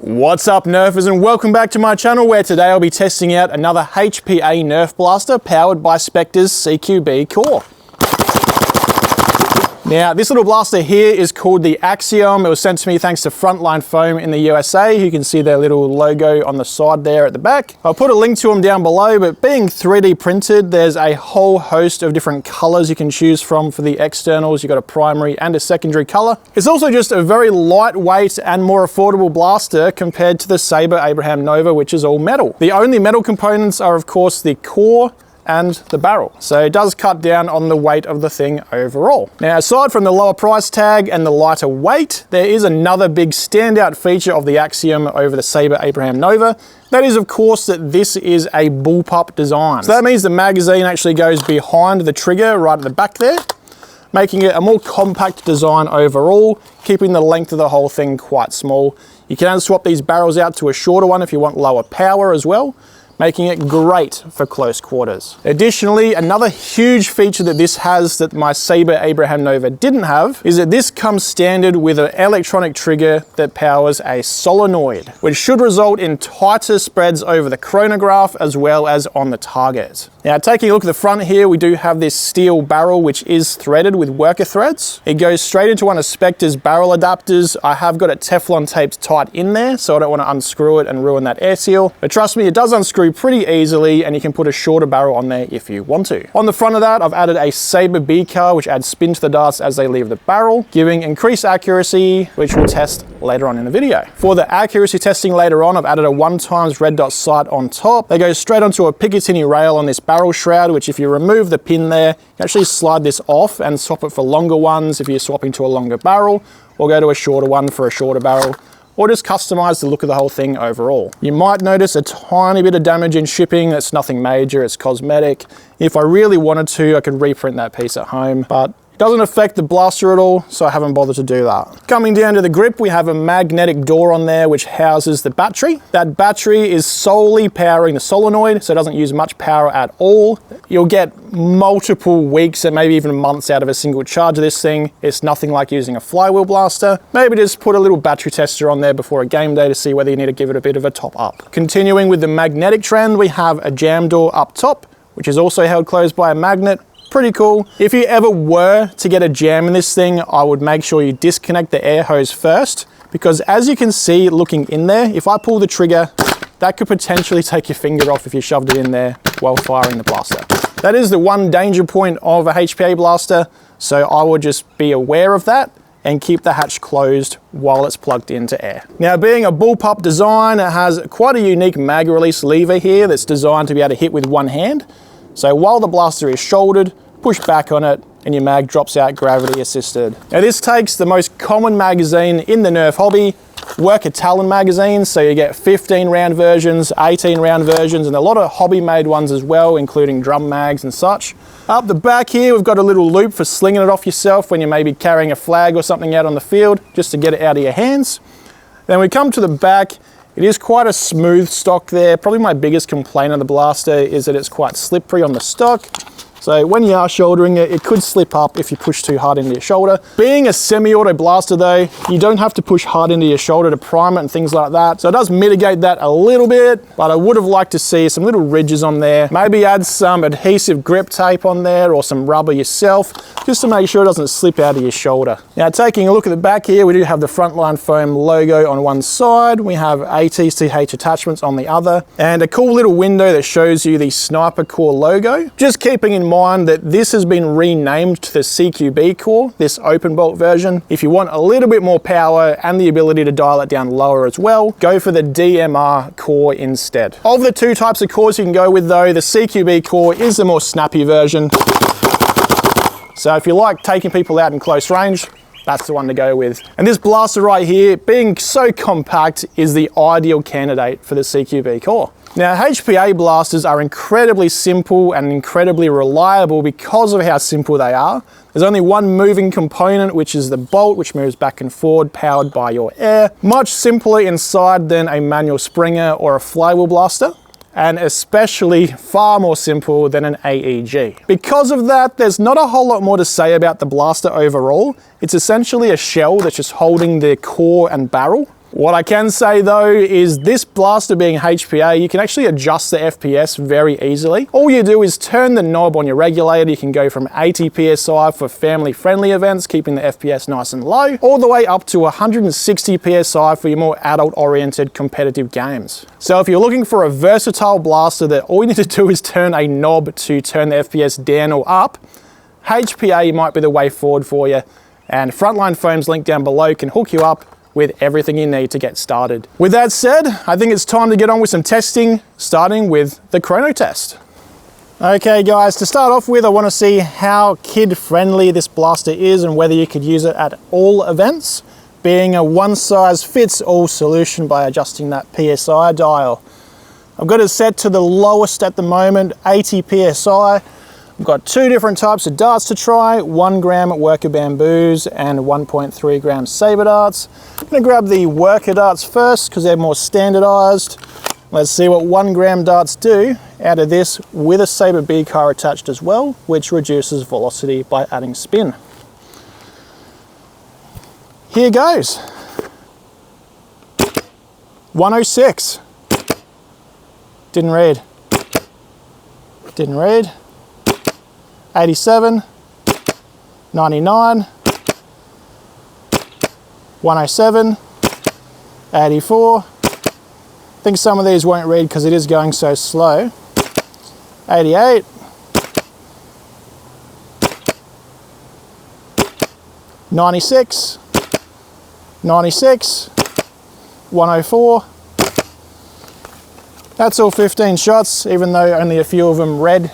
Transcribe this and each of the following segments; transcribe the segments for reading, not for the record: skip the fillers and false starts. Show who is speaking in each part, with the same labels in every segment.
Speaker 1: What's up, Nerfers, and welcome back to my channel, where today I'll be testing out another HPA Nerf Blaster powered by Spectre's CQB Core. Now, this little blaster here is called the Axiom. It was sent to me thanks to Frontline Foam in the USA. You can see their little logo on the side there at the back. I'll put a link to them down below, but being 3D printed, there's a whole host of different colors you can choose from for the externals. You've got a primary and a secondary color. It's also just a very lightweight and more affordable blaster compared to the Sabre Abraham Nova, which is all metal. The only metal components are, of course, the core and the barrel. So it does cut down on the weight of the thing overall. Now, aside from the lower price tag and the lighter weight, there is another big standout feature of the Axiom over the Sabre Abraham Nova. That is, of course, that this is a bullpup design. So that means the magazine actually goes behind the trigger right at the back there, making it a more compact design overall, keeping the length of the whole thing quite small. You can swap these barrels out to a shorter one if you want lower power as well, making it great for close quarters. Additionally, another huge feature that this has that my Sabre Abraham Nova didn't have is that this comes standard with an electronic trigger that powers a solenoid, which should result in tighter spreads over the chronograph as well as on the target. Now, taking a look at the front here, we do have this steel barrel which is threaded with worker threads. It goes straight into one of Spectre's barrel adapters. I have got it Teflon taped tight in there, so I don't want to unscrew it and ruin that air seal. But trust me, it does unscrew pretty easily, and you can put a shorter barrel on there if you want to. On the front of that, I've added a Sabre B car, which adds spin to the darts as they leave the barrel, giving increased accuracy, which we'll test later on in the video. For the accuracy testing later on, I've added a 1x red dot sight on top. They go straight onto a Picatinny rail on this barrel shroud, which if you remove the pin there, you can actually slide this off and swap it for longer ones if you're swapping to a longer barrel, or go to a shorter one for a shorter barrel, or just customize the look of the whole thing overall. You might notice a tiny bit of damage in shipping. That's nothing major, it's cosmetic. If I really wanted to, I could reprint that piece at home, but it doesn't affect the blaster at all, so I haven't bothered to do that. Coming down to the grip, we have a magnetic door on there which houses the battery. That battery is solely powering the solenoid, so it doesn't use much power at all. You'll get multiple weeks and maybe even months out of a single charge of this thing. It's nothing like using a flywheel blaster. Maybe just put a little battery tester on there before a game day to see whether you need to give it a bit of a top up. Continuing with the magnetic trend, we have a jam door up top, which is also held closed by a magnet. Pretty cool. If you ever were to get a jam in this thing, I would make sure you disconnect the air hose first, because as you can see looking in there, if I pull the trigger, that could potentially take your finger off if you shoved it in there while firing the blaster. That is the one danger point of a HPA blaster, so I would just be aware of that and keep the hatch closed while it's plugged into air. Now, being a bullpup design, it has quite a unique mag release lever here that's designed to be able to hit with one hand. So while the blaster is shouldered, push back on it and your mag drops out gravity assisted. Now, this takes the most common magazine in the Nerf hobby, worker Talon magazines, so you get 15 round versions, 18 round versions, and a lot of hobby made ones as well, including drum mags and such. Up the back here, we've got a little loop for slinging it off yourself when you're maybe carrying a flag or something out on the field, just to get it out of your hands. Then we come to the back. It is quite a smooth stock there. Probably my biggest complaint of the blaster is that it's quite slippery on the stock. So when you are shouldering it, it could slip up if you push too hard into your shoulder. Being a semi-auto blaster though, you don't have to push hard into your shoulder to prime it and things like that. So it does mitigate that a little bit, but I would have liked to see some little ridges on there. Maybe add some adhesive grip tape on there or some rubber yourself, just to make sure it doesn't slip out of your shoulder. Now, taking a look at the back here, we do have the Frontline Foam logo on one side. We have ATCH attachments on the other, and a cool little window that shows you the Sniper Core logo. Just keeping in mind that this has been renamed to the CQB Core, this open bolt version. If you want a little bit more power and the ability to dial it down lower as well, go for the DMR core instead. Of the two types of cores you can go with though, the CQB Core is the more snappy version. So if you like taking people out in close range, that's the one to go with. And this blaster right here, being so compact, is the ideal candidate for the CQB Core. Now, HPA blasters are incredibly simple and incredibly reliable because of how simple they are. There's only one moving component, which is the bolt, which moves back and forward, powered by your air. Much simpler inside than a manual Springer or a flywheel blaster, and especially far more simple than an AEG. Because of that, there's not a whole lot more to say about the blaster overall. It's essentially a shell that's just holding the core and barrel. What I can say though is this blaster being HPA, you can actually adjust the FPS very easily. All you do is turn the knob on your regulator. You can go from 80 PSI for family friendly events, keeping the FPS nice and low, all the way up to 160 PSI for your more adult oriented competitive games. So if you're looking for a versatile blaster that all you need to do is turn a knob to turn the FPS down or up, HPA might be the way forward for you. And Frontline Foam's link down below can hook you up with everything you need to get started. With that said, I think it's time to get on with some testing, starting with the chrono test. Okay guys, to start off with, I want to see how kid-friendly this blaster is and whether you could use it at all events, being a one-size-fits-all solution by adjusting that PSI dial. I've got it set to the lowest at the moment, 80 PSI. I've got two different types of darts to try, 1 gram worker bamboos and 1.3 gram saber darts. I'm gonna grab the worker darts first because they're more standardized. Let's see what 1 gram darts do out of this with a saber bead car attached as well, which reduces velocity by adding spin. Here goes. 106. Didn't read. Didn't read. 87, 99, 107, 84. I think some of these won't read because it is going so slow. 88, 96, 96, 104. That's all 15 shots, even though only a few of them read.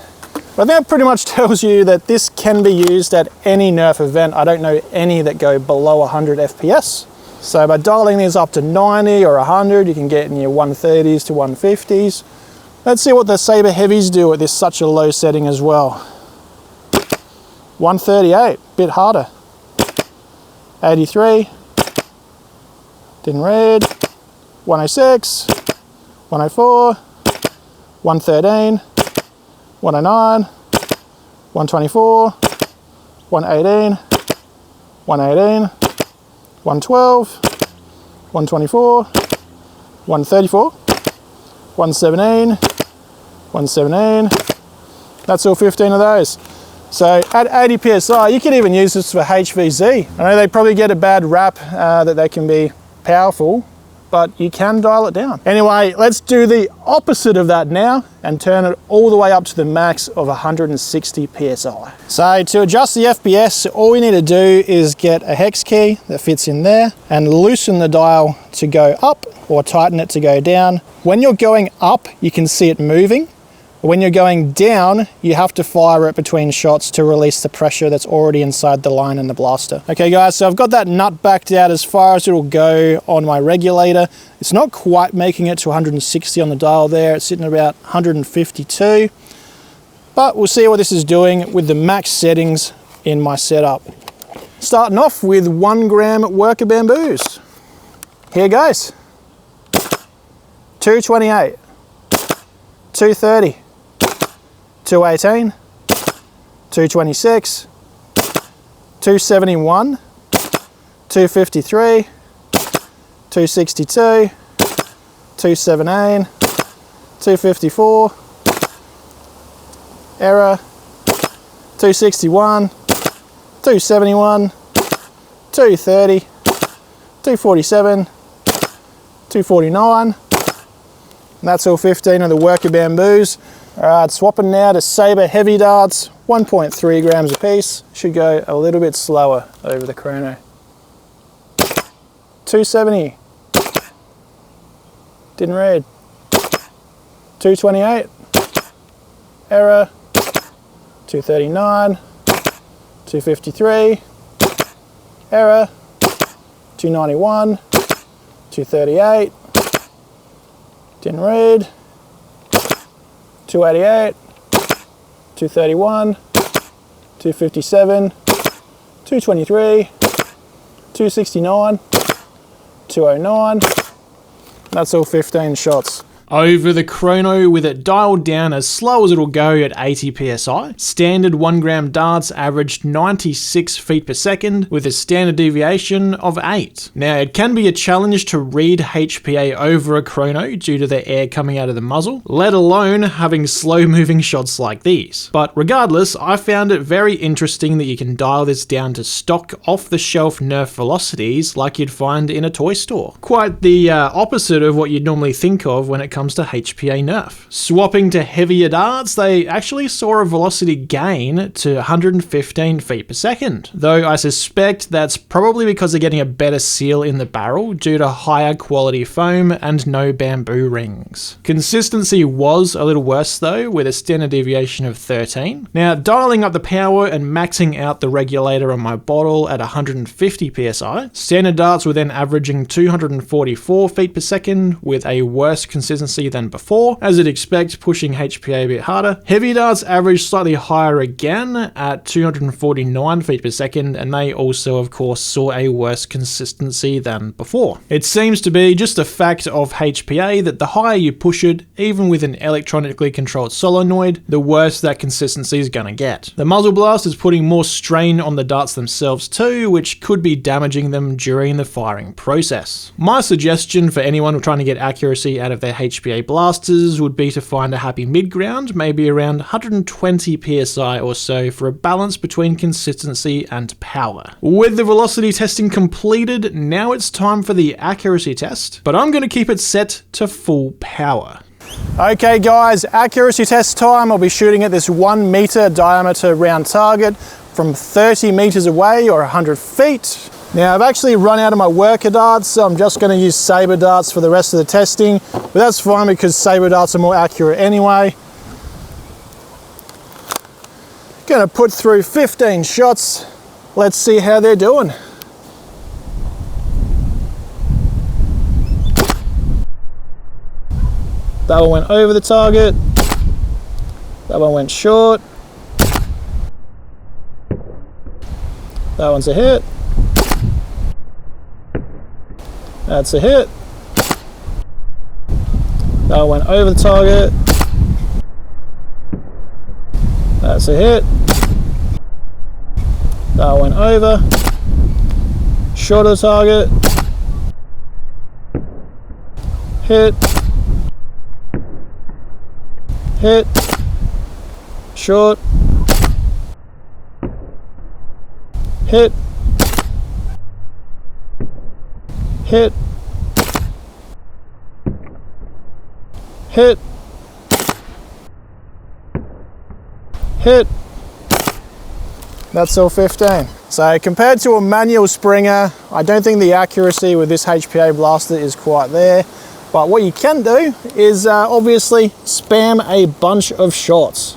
Speaker 1: But I think that pretty much tells you that this can be used at any Nerf event. I don't know any that go below 100 FPS. So by dialing these up to 90 or 100, you can get in your 130s to 150s. Let's see what the Saber Heavies do at this such a low setting as well. 138, bit harder. 83, didn't read. 106, 104, 113, 109, 124, 118, 118, 112, 124, 134, 117, 117. That's all 15 of those. So at 80 PSI, you could even use this for HVZ. I know they probably get a bad rap that they can be powerful, but you can dial it down. Anyway, let's do the opposite of that now and turn it all the way up to the max of 160 PSI. So to adjust the FPS, all we need to do is get a hex key that fits in there and loosen the dial to go up or tighten it to go down. When you're going up, you can see it moving. When you're going down, you have to fire it between shots to release the pressure that's already inside the line in the blaster. Okay guys, so I've got that nut backed out as far as it'll go on my regulator. It's not quite making it to 160 on the dial there. It's sitting about 152. But we'll see what this is doing with the max settings in my setup. Starting off with 1 gram worker bamboos. Here goes. 228, 230, 218, 226, 271, 253, 262, 217, 254, error, 261, 271, 230, 247, 249, and that's all 15 of the worker bamboos. All right, swapping now to Saber Heavy darts, 1.3 grams a piece. Should go a little bit slower over the chrono. 270, didn't read. 228, error. 239, 253, error. 291, 238, didn't read. 288, 231, 257, 223, 269, 209. That's all 15 shots. Over the chrono, with it dialed down as slow as it'll go at 80 psi, standard 1 gram darts averaged 96 feet per second with a standard deviation of 8. Now, it can be a challenge to read HPA over a chrono due to the air coming out of the muzzle, let alone having slow moving shots like these. But regardless, I found it very interesting that you can dial this down to stock off the shelf Nerf velocities like you'd find in a toy store. Quite the opposite of what you'd normally think of when it comes to HPA Nerf. Swapping to heavier darts, they actually saw a velocity gain to 115 feet per second, though I suspect that's probably because they're getting a better seal in the barrel due to higher quality foam and no bamboo rings. Consistency was a little worse though, with a standard deviation of 13. Now, dialing up the power and maxing out the regulator on my bottle at 150 psi, standard darts were then averaging 244 feet per second with a worse consistency than before, as you'd expect, pushing HPA a bit harder. Heavy darts averaged slightly higher again at 249 feet per second, and they also of course saw a worse consistency than before. It seems to be just a fact of HPA that the higher you push it, even with an electronically controlled solenoid, the worse that consistency is gonna get. The muzzle blast is putting more strain on the darts themselves too, which could be damaging them during the firing process. My suggestion for anyone trying to get accuracy out of their HPA blasters would be to find a happy mid-ground, maybe around 120 psi or so, for a balance between consistency and power. With the velocity testing completed, now it's time for the accuracy test, but I'm going to keep it set to full power. Okay guys, accuracy test time. I'll be shooting at this 1 meter diameter round target from 30 meters away or 100 feet. Now, I've actually run out of my worker darts, so I'm just going to use saber darts for the rest of the testing, but that's fine because saber darts are more accurate anyway. Going to put through 15 shots. Let's see how they're doing. That one went over the target. That one went short. That one's a hit. That's a hit. That went over the target. That's a hit. That went over. Short of the target. Hit. Hit. Short. Hit. Hit. Hit. Hit. That's all 15. So compared to a manual Springer, I don't think the accuracy with this HPA blaster is quite there. But what you can do is obviously spam a bunch of shots.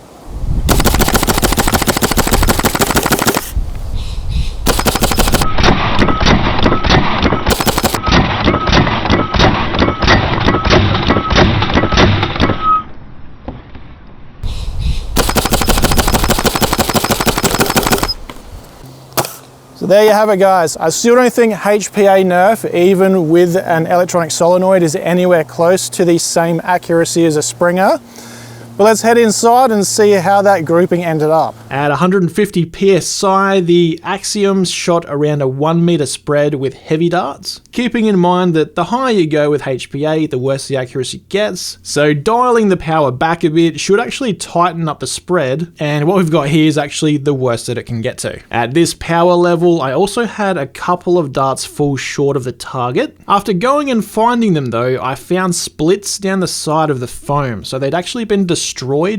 Speaker 1: So there you have it guys. I still don't think HPA Nerf, even with an electronic solenoid, is anywhere close to the same accuracy as a Springer. But let's head inside and see how that grouping ended up. At 150 psi, the Axiom shot around a 1 meter spread with heavy darts, keeping in mind that the higher you go with HPA, the worse the accuracy gets. So dialing the power back a bit should actually tighten up the spread, and what we've got here is actually the worst that it can get to. At this power level, I also had a couple of darts fall short of the target. After going and finding them though, I found splits down the side of the foam, so they'd actually been destroyed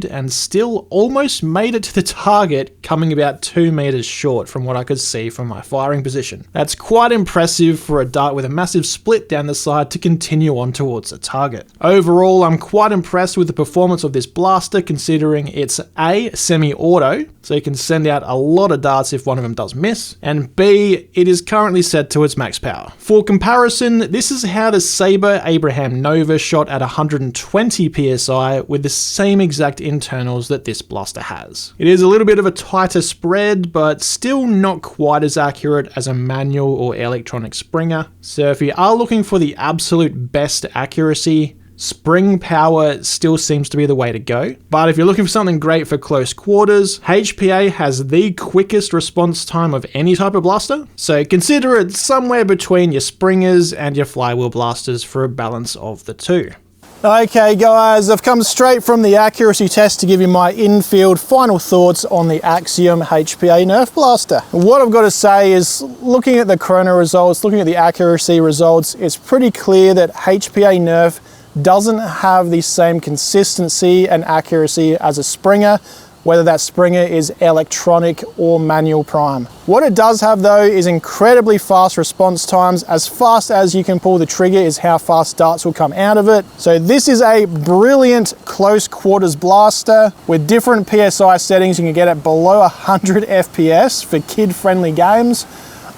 Speaker 1: and still almost made it to the target, coming about 2 meters short from what I could see from my firing position. That's quite impressive for a dart with a massive split down the side to continue on towards the target. Overall, I'm quite impressed with the performance of this blaster, considering it's A, semi-auto, so you can send out a lot of darts if one of them does miss, and B, it is currently set to its max power. For comparison, this is how the Sabre Abraham Nova shot at 120 psi with the same exact internals that this blaster has. It is a little bit of a tighter spread, but still not quite as accurate as a manual or electronic Springer. So if you are looking for the absolute best accuracy, spring power still seems to be the way to go. But if you're looking for something great for close quarters, HPA has the quickest response time of any type of blaster. So consider it somewhere between your springers and your flywheel blasters for a balance of the two. Okay guys, I've come straight from the accuracy test to give you my in-field final thoughts on the Axiom HPA Nerf Blaster. What I've got to say is, looking at the chrono results, looking at the accuracy results, it's pretty clear that HPA Nerf doesn't have the same consistency and accuracy as a Springer, whether that Springer is electronic or manual prime. What it does have though is incredibly fast response times. As fast as you can pull the trigger is how fast darts will come out of it. So this is a brilliant close quarters blaster. With different PSI settings, you can get it below 100 FPS for kid-friendly games,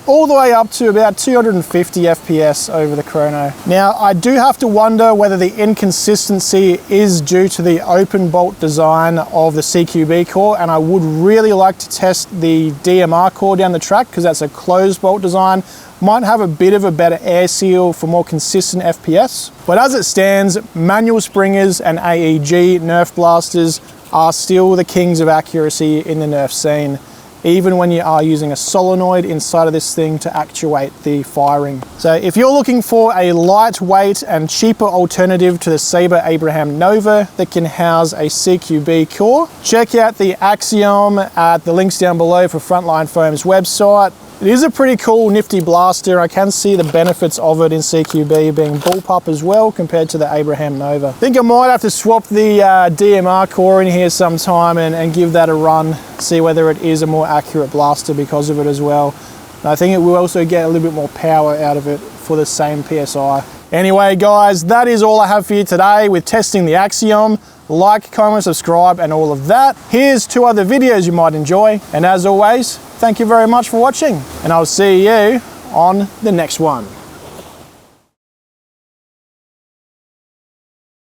Speaker 1: all the way up to about 250 FPS over the chrono. Now, I do have to wonder whether the inconsistency is due to the open bolt design of the CQB core, and I would really like to test the DMR core down the track because that's a closed bolt design. Might have a bit of a better air seal for more consistent FPS. But as it stands, manual springers and AEG Nerf blasters are still the kings of accuracy in the Nerf scene, even when you are using a solenoid inside of this thing to actuate the firing. So if you're looking for a lightweight and cheaper alternative to the Sabre Abraham Nova that can house a CQB core, check out the Axiom at the links down below for Frontline Foam's website. It is a pretty cool, nifty blaster. I can see the benefits of it in CQB being Bullpup as well compared to the Abraham Nova. I think I might have to swap the DMR core in here sometime and give that a run, see whether it is a more accurate blaster because of it as well. And I think it will also get a little bit more power out of it for the same PSI. Anyway guys, that is all I have for you today with testing the Axiom. Like, comment, subscribe and all of that. Here's 2 other videos you might enjoy. And as always, thank you very much for watching, and I'll see you on the next one.